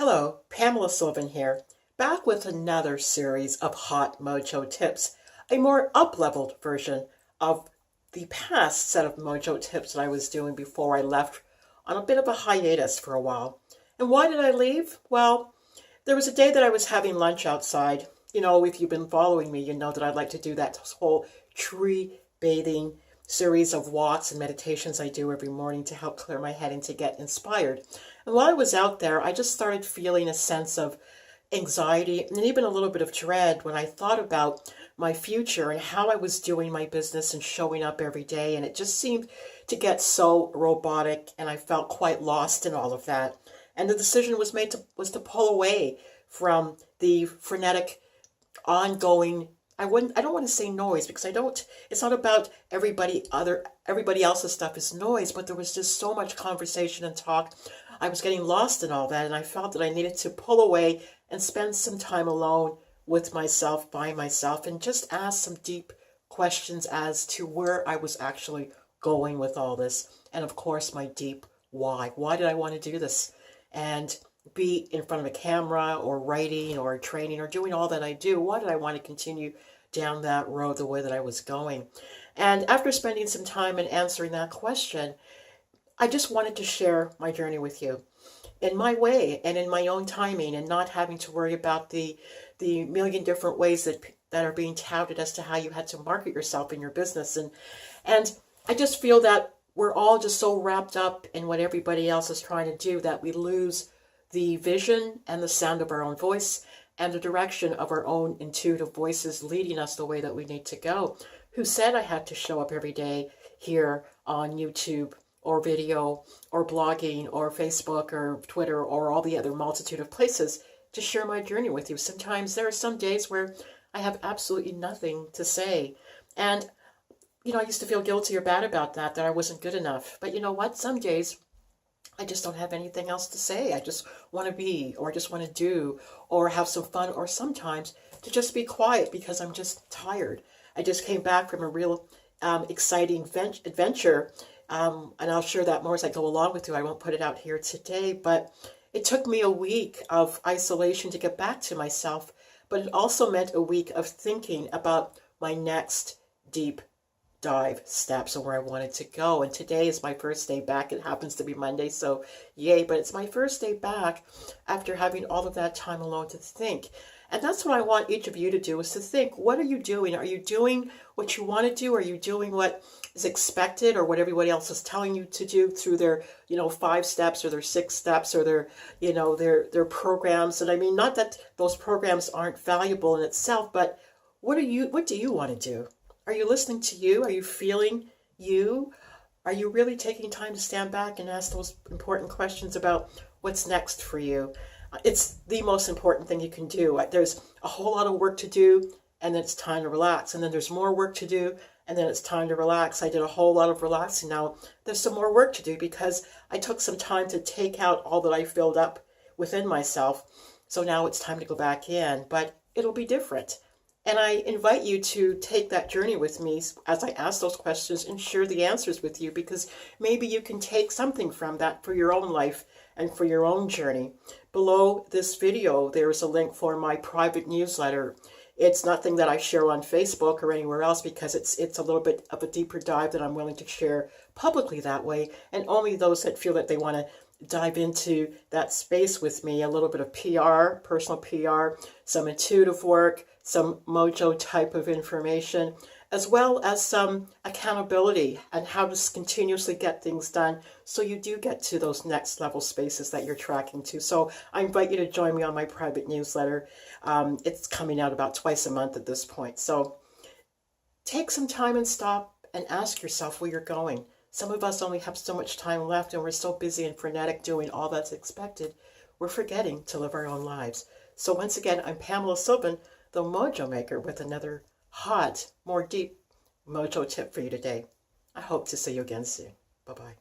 Hello, Pamela here, back with another series of hot mojo tips, a more up-leveled version of the past set of mojo tips that I was doing before I left on a bit of a hiatus for a while. And why did I leave? Well, there was a day that I was having lunch outside. You know, if you've been following me, you know that I'd like to do that whole tree bathing series of walks and meditations I do every morning to help clear my head and to get inspired. And while I was out there, I just started feeling a sense of anxiety and even a little bit of dread when I thought about my future and how I was doing my business and showing up every day. And it just seemed to get so robotic, and I felt quite lost in all of that. And the decision was made to pull away from the frenetic, ongoing, I don't want to say noise, because it's not about everybody else's stuff is noise, but there was just so much conversation and talk. I was getting lost in all that, and I felt that I needed to pull away and spend some time alone with myself, by myself, and just ask some deep questions as to where I was actually going with all this. And of course, my deep why. Why did I want to do this? And be in front of a camera or writing or training or doing all that I do. Why did I want to continue down that road the way that I was going? And after spending some time and answering that question, I just wanted to share my journey with you in my way and in my own timing, and not having to worry about the million different ways that are being touted as to how you had to market yourself in your business. And I just feel that we're all just so wrapped up in what everybody else is trying to do that we lose the vision and the sound of our own voice and the direction of our own intuitive voices leading us the way that we need to go. Who said I had to show up every day here on YouTube or video or blogging or Facebook or Twitter or all the other multitude of places to share my journey with you? Sometimes there are some days where I have absolutely nothing to say. And, you know, I used to feel guilty or bad about that I wasn't good enough. But you know what? Some days I just don't have anything else to say. I just want to be, or I just want to do, or have some fun, or sometimes to just be quiet because I'm just tired. I just came back from a real exciting adventure, and I'll share that more as I go along with you. I won't put it out here today, but it took me a week of isolation to get back to myself, but it also meant a week of thinking about my next deep dive steps and where I wanted to go. And today is my first day back. It happens to be Monday, so yay, but it's my first day back after having all of that time alone to think. And that's what I want each of you to do, is to think, what are you doing? Are you doing what you want to do? Are you doing what is expected, or what everybody else is telling you to do through their, 5 steps or their 6 steps or their, their programs? And I mean, not that those programs aren't valuable in itself, but what do you want to do? Are you listening to you? Are you feeling you? Are you really taking time to stand back and ask those important questions about what's next for you? It's the most important thing you can do. There's a whole lot of work to do, and then it's time to relax. And then there's more work to do, and then it's time to relax. I did a whole lot of relaxing. Now there's some more work to do because I took some time to take out all that I filled up within myself. So now it's time to go back in, but it'll be different. And I invite you to take that journey with me as I ask those questions and share the answers with you, because maybe you can take something from that for your own life and for your own journey. Below this video, there is a link for my private newsletter. It's nothing that I share on Facebook or anywhere else, because it's a little bit of a deeper dive that I'm willing to share publicly that way. And only those that feel that they want to dive into that space with me, a little bit of PR, personal PR, some intuitive work, some mojo type of information, as well as some accountability and how to continuously get things done so you do get to those next level spaces that you're tracking to. So I invite you to join me on my private newsletter. It's coming out about twice a month at this point. So take some time and stop and ask yourself where you're going. Some of us only have so much time left, and we're so busy and frenetic doing all that's expected, we're forgetting to live our own lives. So once again, I'm Pamela, the Mojo Maker, with another hot, more deep mojo tip for you today. I hope to see you again soon. Bye-bye.